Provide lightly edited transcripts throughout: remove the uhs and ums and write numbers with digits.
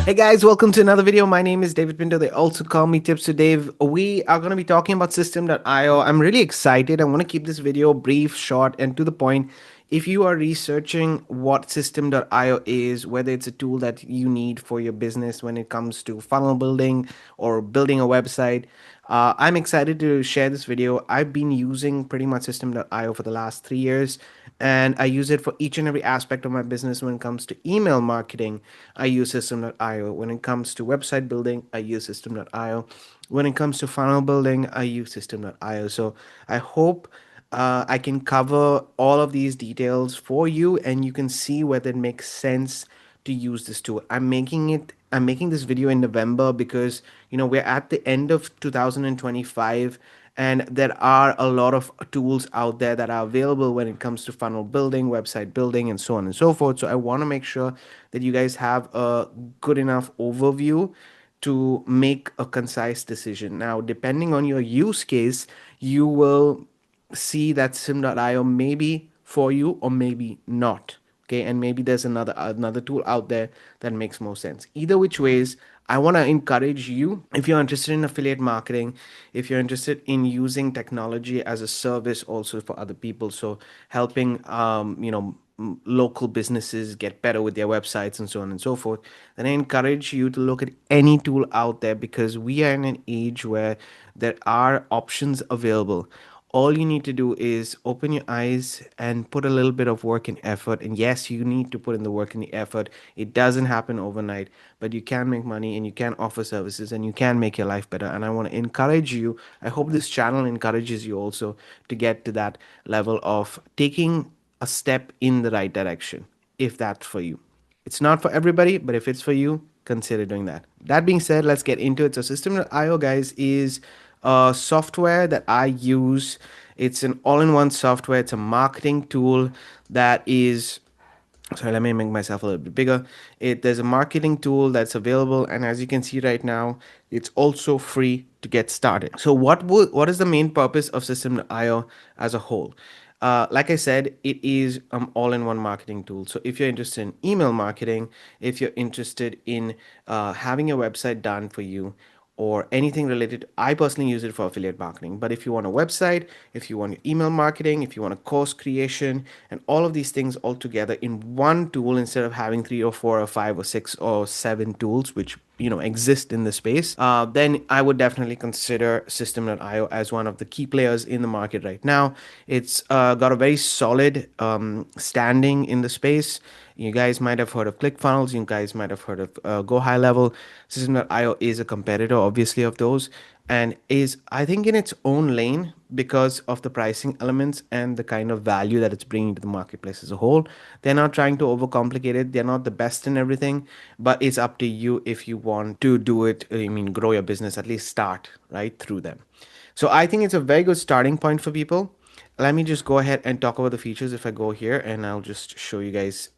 Hey guys, welcome to another video. My name is David Pinto. They also call me Tips with Dave. We are going to be talking about System.io. I'm really excited. I want to keep this video brief, short, and to the point. If you are researching what System.io is, whether it's a tool that you need for your business when it comes to funnel building or building a website, I'm excited to share this video. I've been using pretty much System.io for the last 3 years, and I use it for each and every aspect of my business. When it comes to email marketing, I use System.io. When it comes to website building, I use System.io. When it comes to funnel building, I use System.io. So I hope I can cover all of these details for you, and you can see whether it makes sense to use this tool. I'm making this video in November because we're at the end of 2025, and there are a lot of tools out there that are available when it comes to funnel building, website building, and so on and so forth. So I want to make sure that you guys have a good enough overview to make a concise decision. Now, depending on your use case, you will see that sim.io maybe for you or maybe not. Okay, and maybe there's another tool out there that makes more sense. Either which ways, I want to encourage you, if you're interested in affiliate marketing, if you're interested in using technology as a service also for other people, so helping local businesses get better with their websites and so on and so forth, then I encourage you to look at any tool out there, because we are in an age where there are options available. All you need to do is open your eyes and put a little bit of work and effort. And yes, you need to put in the work and the effort. It doesn't happen overnight, but you can make money and you can offer services and you can make your life better. And I want to encourage you. I hope this channel encourages you also to get to that level of taking a step in the right direction, if that's for you. It's not for everybody, but if it's for you, consider doing that. That being said, let's get into it. So System.io, guys, is software that I use. It's an all-in-one software. It's a marketing tool that is, sorry, let me make myself a little bit bigger. There's a marketing tool that's available, and as you can see right now, it's also free to get started. So what is the main purpose of System.io as a whole? Like I said, it is all-in-one marketing tool. So if you're interested in email marketing, if you're interested in having a website done for you, or anything related. I personally use it for affiliate marketing. But if you want a website, if you want your email marketing, if you want a course creation, and all of these things all together in one tool instead of having 3 or 4 or 5 or 6 or 7 tools, which exist in the space, then I would definitely consider System.io as one of the key players in the market right now. It's got a very solid standing in the space. You guys might have heard of ClickFunnels. You guys might have heard of Go High Level. System.io is a competitor, obviously, of those, and is, I think, in its own lane because of the pricing elements and the kind of value that it's bringing to the marketplace as a whole. They're not trying to overcomplicate it. They're not the best in everything, but it's up to you if you want to do it. I mean, grow your business, at least start right through them. So I think it's a very good starting point for people. Let me just go ahead and talk about the features. If I go here, and I'll just show you guys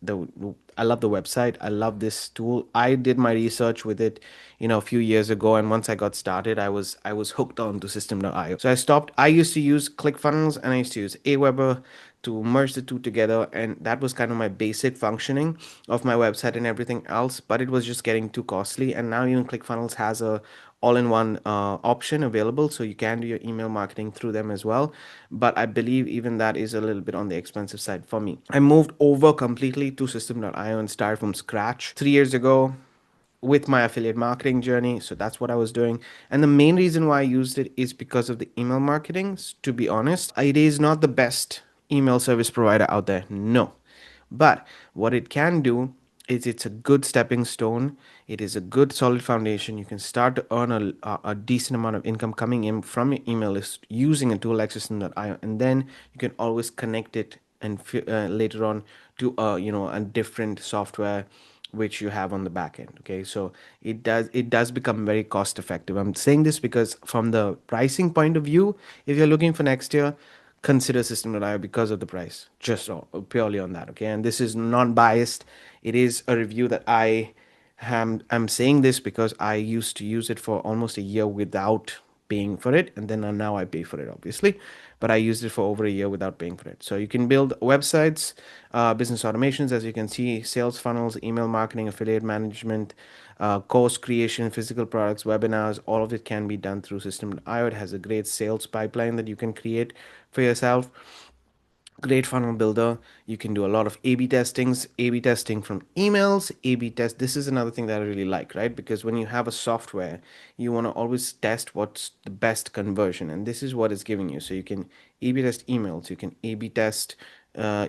I love the website. I love this tool. I did my research with it, a few years ago, and once I got started, I was hooked on to System.io. So I used to use ClickFunnels and I used to use Aweber to merge the two together, and that was kind of my basic functioning of my website and everything else, but it was just getting too costly. And now even ClickFunnels has a all-in-one option available, so you can do your email marketing through them as well, but I believe even that is a little bit on the expensive side for me. I moved over completely to System.io and started from scratch 3 years ago with my affiliate marketing journey. So that's what I was doing. And the main reason why I used it is because of the email marketing. To be honest, it is not the best email service provider out there. No. But what it can do is it's a good stepping stone. It is a good solid foundation. You can start to earn a decent amount of income coming in from your email list using a tool like System.io, and then you can always connect it and later on to a different software which you have on the back end. Okay, so it does become very cost effective. I'm saying this because from the pricing point of view, if you're looking for next year, consider System.io because of the price, just purely on that. Okay, and this is non-biased. It is a review that I'm saying this because I used to use it for almost a year without paying for it, and then now I pay for it, obviously. But I used it for over a year without paying for it. So you can build websites, business automations, as you can see, sales funnels, email marketing, affiliate management, course creation, physical products, webinars. All of it can be done through System.io. It has a great sales pipeline that you can create for yourself. Great funnel builder. You can do a lot of A/B testings, A/B testing from emails, A/B test. This is another thing that I really like, right? Because when you have a software, you want to always test what's the best conversion, and this is what it's giving you. So you can A/B test emails, you can A/B test,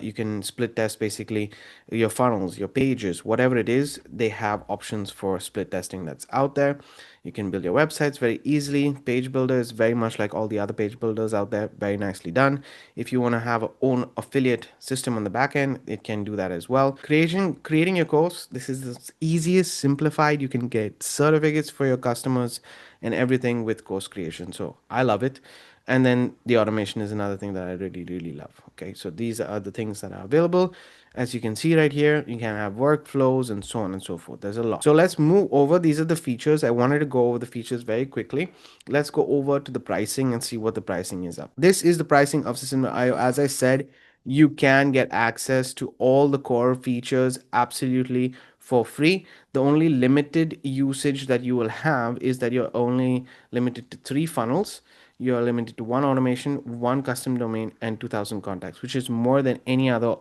you can split test basically your funnels, your pages, whatever it is. They have options for split testing that's out there. You can build your websites very easily. Page builder is very much like all the other page builders out there, very nicely done. If you want to have a own affiliate system on the back end, it can do that as well. Creating your course, this is the easiest, simplified. You can get certificates for your customers and everything with course creation. So I love it. And then the automation is another thing that I really, really love. Okay, so these are the things that are available. As you can see right here, you can have workflows and so on and so forth. There's a lot. So let's move over. These are the features. I wanted to go over the features very quickly. Let's go over to the pricing and see what the pricing is up. This is the pricing of System.io. As I said, you can get access to all the core features absolutely for free. The only limited usage that you will have is that you're only limited to 3 funnels. You're limited to 1 automation, 1 custom domain, and 2000 contacts, which is more than any other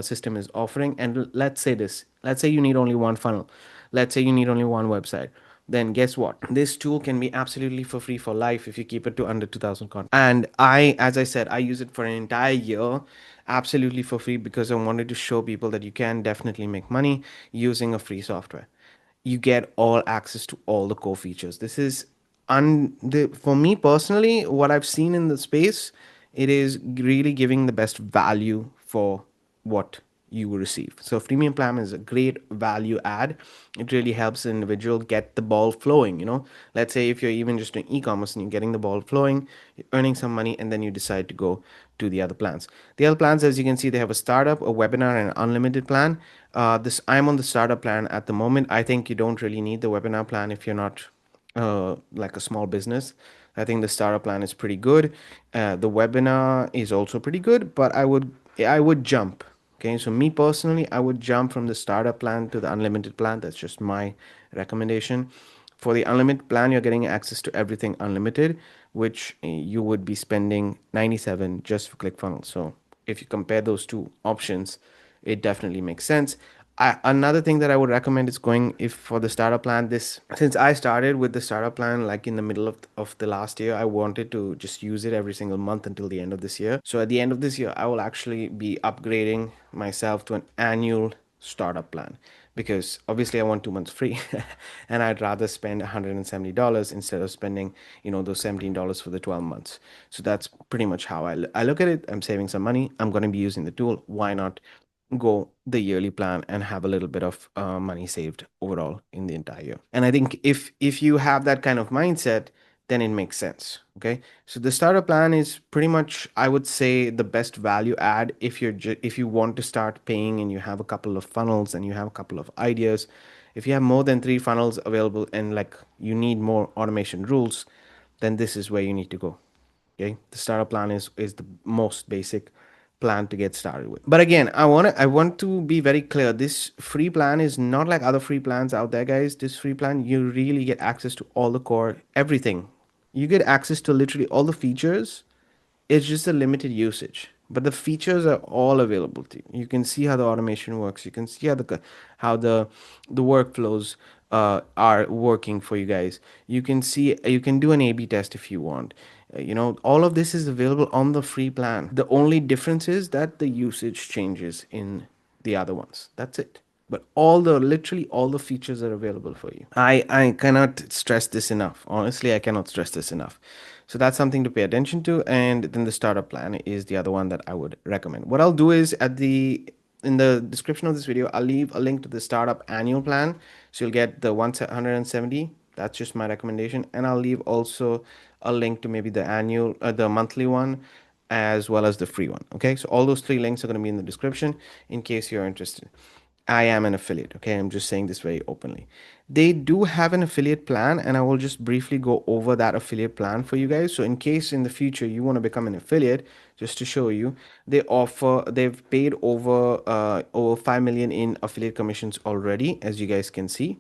system is offering. And let's say this, let's say you need only 1 funnel. Let's say you need only 1 website. Then guess what? This tool can be absolutely for free for life if you keep it to under 2000 contacts. And as I said, I use it for an entire year absolutely for free because I wanted to show people that you can definitely make money using a free software. You get all access to all the core features. This is for me personally, what I've seen in the space, it is really giving the best value for what you will receive. So freemium plan is a great value add. It really helps the individual get the ball flowing. Let's say if you're even just doing e-commerce and you're getting the ball flowing, you're earning some money, and then you decide to go to the other plans. The other plans, as you can see, they have a startup, a webinar, and an unlimited plan. This I'm on the startup plan at the moment. I think you don't really need the webinar plan if you're not like a small business. I think the startup plan is pretty good. The webinar is also pretty good, but I would jump. Okay, so me personally, I would jump from the startup plan to the unlimited plan. That's just my recommendation. For the unlimited plan, you're getting access to everything unlimited, which you would be spending 97 just for ClickFunnels. So if you compare those two options, it definitely makes sense. Another thing that I would recommend is going if for the startup plan. This since I started with the startup plan like in the middle of the last year, I wanted to just use it every single month until the end of this year. So at the end of this year, I will actually be upgrading myself to an annual startup plan because obviously I want 2 months free and I'd rather spend $170 instead of spending those $17 for the 12 months. So that's pretty much how I look at it. I'm saving some money. I'm going to be using the tool. Why not go the yearly plan and have a little bit of money saved overall in the entire year? And I think if you have that kind of mindset, then it makes sense. Okay, so the starter plan is pretty much, I would say, the best value add if you want to start paying and you have a couple of funnels and you have a couple of ideas. If you have more than 3 funnels available and like you need more automation rules, then this is where you need to go. Okay, the starter plan is the most basic plan to get started with. But again, I want to be very clear. This free plan is not like other free plans out there, guys. This free plan, you really get access to all the core, everything. You get access to literally all the features. It's just a limited usage, but the features are all available to you. You can see how the automation works. You can see how the workflows are working for you guys. You can do an A/B test if you want. All of this is available on the free plan. The only difference is that the usage changes in the other ones. That's it. But literally all the features are available for you. I cannot stress this enough. Honestly, I cannot stress this enough. So that's something to pay attention to. And then the startup plan is the other one that I would recommend. What I'll do is in the description of this video, I'll leave a link to the startup annual plan. So you'll get the 170. That's just my recommendation. And I'll leave also a link to maybe the monthly one, as well as the free one. Okay, so all those 3 links are going to be in the description in case you're interested. I am an affiliate. Okay, I'm just saying this very openly. They do have an affiliate plan, and I will just briefly go over that affiliate plan for you guys. So, in case in the future you want to become an affiliate, just to show you, they've paid over 5 million in affiliate commissions already, as you guys can see.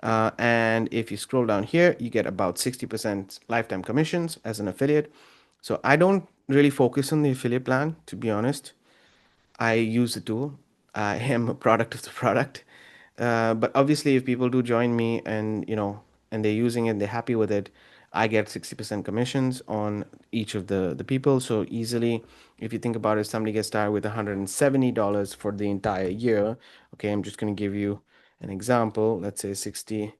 And if you scroll down here, you get about 60% lifetime commissions as an affiliate. So, I don't really focus on the affiliate plan, to be honest. I use the tool. I am a product of the product. But obviously, if people do join me and and they're using it, they're happy with it, I get 60% commissions on each of the people. So easily, if you think about it, somebody gets started with $170 for the entire year. Okay, I'm just going to give you an example. Let's say 60%,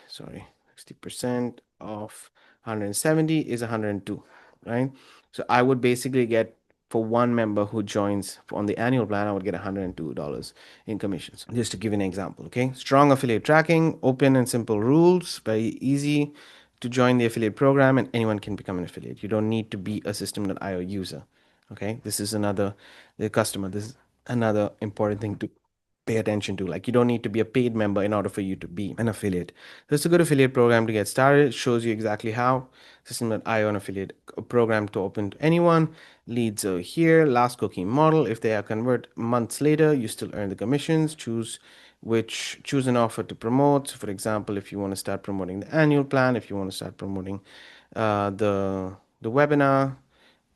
sorry, 60% of 170 is 102, right? So I would basically get, for one member who joins on the annual plan, I would get $102 in commissions. Just to give an example, okay? Strong affiliate tracking, open and simple rules, very easy to join the affiliate program, and anyone can become an affiliate. You don't need to be a System.io user, okay? This is another, the customer, this is another important thing to pay attention to. Like, you don't need to be a paid member in order for you to be an affiliate. So it's a good affiliate program to get started. It shows you exactly how. System.io, an affiliate program to open to anyone. Leads are here. Last cookie model. If they are convert months later, you still earn the commissions. Choose an offer to promote. So for example, if you want to start promoting the annual plan, if you want to start promoting the webinar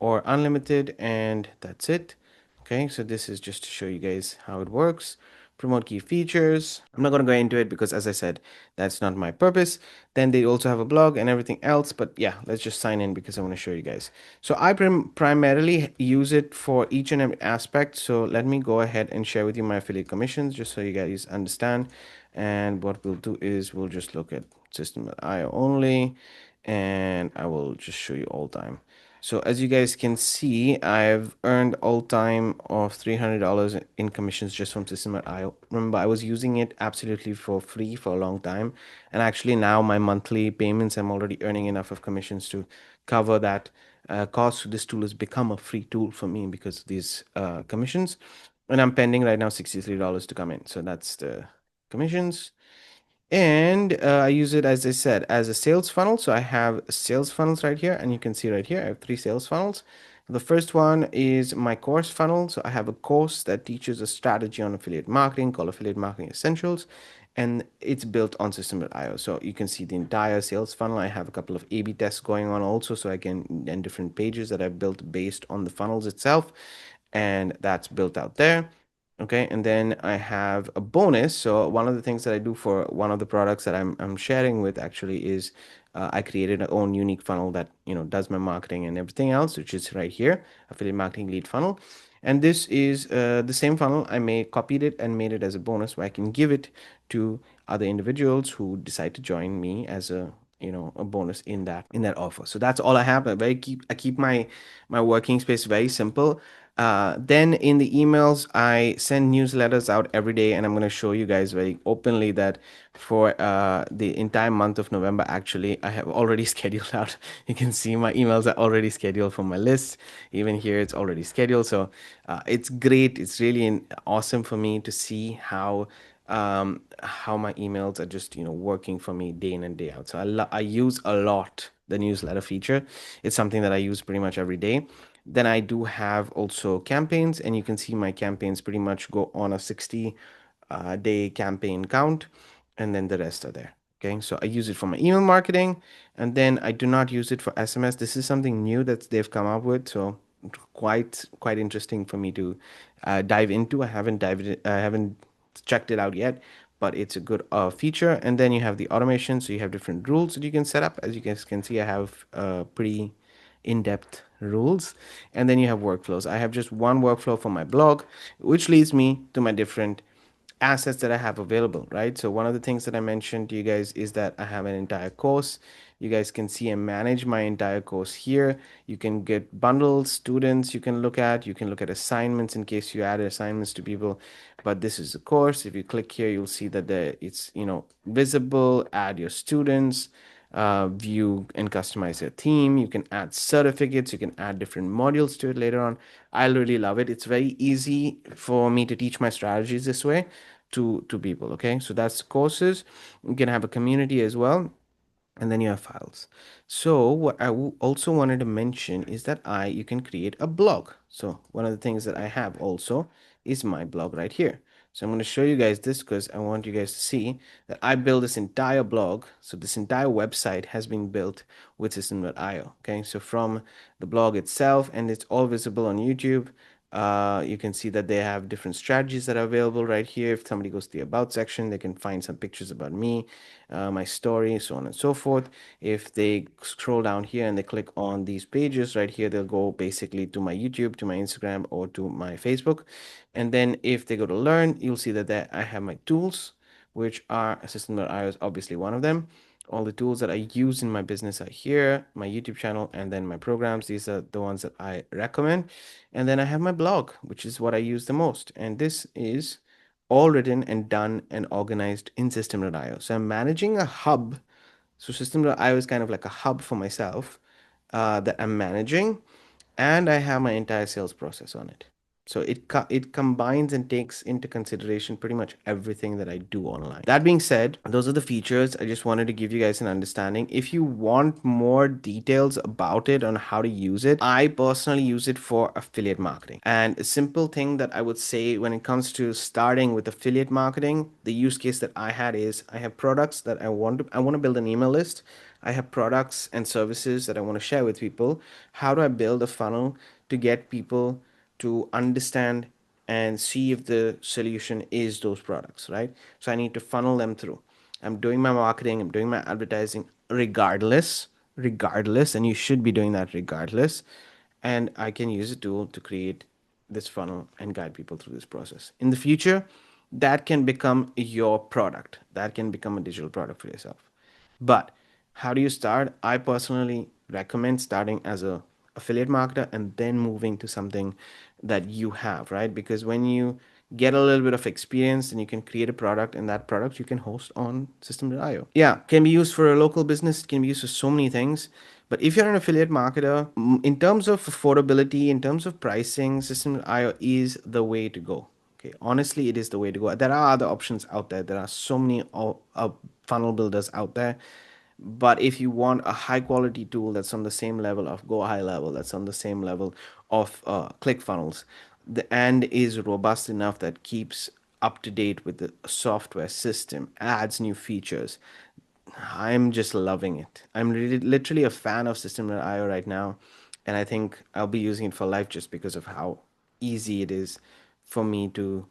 or unlimited, and that's it. Okay, so this is just to show you guys how it works. Promote key features. I'm not going to go into it because, as I said, that's not my purpose. Then they also have a blog and everything else. But yeah, let's just sign in because I want to show you guys. So I primarily use it for each and every aspect. So let me go ahead and share with you my affiliate commissions just so you guys understand. And what we'll do is we'll just look at System.io only, and I will just show you all time. So as you guys can see, I've earned all time of $300 in commissions just from System.io. Remember, I was using it absolutely for free for a long time. And actually now my monthly payments, I'm already earning enough of commissions to cover that cost. So this tool has become a free tool for me because of these commissions. And I'm pending right now $63 to come in. So that's the commissions. And I use it, as I said, as a sales funnel. So I have sales funnels right here, and you can see right here, I have 3 sales funnels. The first one is my course funnel. So I have a course that teaches a strategy on affiliate marketing called Affiliate Marketing Essentials, and it's built on System.io. So you can see the entire sales funnel. I have a couple of A/B tests going on also, so I can, and different pages that I've built based on the funnels itself, and that's built out there. Okay, and then I have a bonus. So one of the things that I do for one of the products that I'm sharing with actually is I created an own unique funnel that does my marketing and everything else, which is right here, affiliate marketing lead funnel. And this is the same funnel. I copied it and made it as a bonus where I can give it to other individuals who decide to join me as a bonus in that offer. So that's all I have. I keep my working space very simple. Then in the emails, I send newsletters out every day, and I'm going to show you guys very openly that for the entire month of November, actually, I have already scheduled out. You can see my emails are already scheduled for my list. Even here, it's already scheduled. So it's great. It's really awesome for me to see how my emails are just working for me day in and day out. So I use a lot the newsletter feature. It's something that I use pretty much every day. Then I do have also campaigns, and you can see my campaigns pretty much go on a 60 day campaign count, and then the rest are there. Okay, so I use it for my email marketing, and then I do not use it for SMS. This is something new that they've come up with, so quite interesting for me to dive into. I haven't checked it out yet, but it's a good feature. And then you have the automation, so you have different rules that you can set up. As you guys can see, I have pretty in-depth rules. And then you have workflows. I have just one workflow for my blog, which leads me to my different assets that I have available, right? So one of the things that I mentioned to you guys is that I have an entire course. You guys can see and manage my entire course here. You can get bundles, students you can look at assignments in case you add assignments to people. But this is the course. If you click here, you'll see that it's visible, add your students, view and customize your theme. You can add certificates. You can add different modules to it later on. I'll really love it. It's very easy for me to teach my strategies this way to people. Okay, so that's courses. You can have a community as well, and then you have files. So what also wanted to mention is that you can create a blog. So one of the things that I have also is my blog right here. So I'm going to show you guys this because I want you guys to see that I built this entire blog. So this entire website has been built with System.io. Okay, so from the blog itself, and it's all visible on YouTube. You can see that they have different strategies that are available right here. If somebody goes to the about section, they can find some pictures about me, my story, so on and so forth. If they scroll down here and they click on these pages right here, they'll go basically to my YouTube, to my Instagram, or to my Facebook. And then if they go to learn, you'll see that there I have my tools, which are System.io is obviously one of them. All the tools that I use in my business are here, my YouTube channel, and then my programs. These are the ones that I recommend. And then I have my blog, which is what I use the most. And this is all written and done and organized in System.io. So I'm managing a hub. So System.io is kind of like a hub for myself that I'm managing, and I have my entire sales process on it. So it combines and takes into consideration pretty much everything that I do online. That being said, those are the features. I just wanted to give you guys an understanding. If you want more details about it on how to use it, I personally use it for affiliate marketing. And a simple thing that I would say when it comes to starting with affiliate marketing, the use case that I had is I have products that I want to build an email list. I have products and services that I want to share with people. How do I build a funnel to get people to understand and see if the solution is those products, right? So I need to funnel them through. I'm doing my marketing, I'm doing my advertising regardless, and you should be doing that regardless. And I can use a tool to create this funnel and guide people through this process. In the future, that can become your product. That can become a digital product for yourself. But how do you start? I personally recommend starting as a affiliate marketer and then moving to something that you have, right? Because when you get a little bit of experience, then you can create a product, and that product you can host on System.io. Yeah, can be used for a local business, can be used for so many things. But if you're an affiliate marketer, in terms of affordability, in terms of pricing, System.io is the way to go. Okay, honestly, it is the way to go. There are other options out there. There are so many funnel builders out there. But if you want a high quality tool that's on the same level of Go High Level, that's on the same level of ClickFunnels, and is robust enough that keeps up to date with the software system, adds new features, I'm just loving it. I'm really literally a fan of System.io right now, and I think I'll be using it for life just because of how easy it is for me to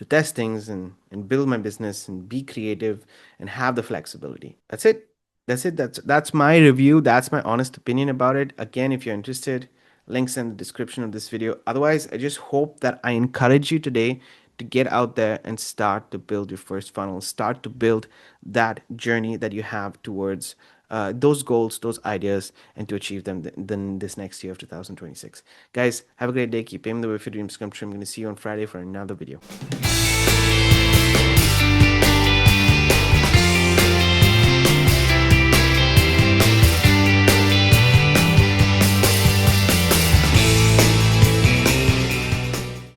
test things and build my business and be creative and have the flexibility. That's it. That's my review. That's my honest opinion about it. Again, if you're interested, links in the description of this video. Otherwise, I just hope that I encourage you today to get out there and start to build your first funnel, start to build that journey that you have towards those goals, those ideas, and to achieve them then this next year of 2026. Guys, have a great day. Keep aiming the way for your dreams come true. I'm going to see you on Friday for another video.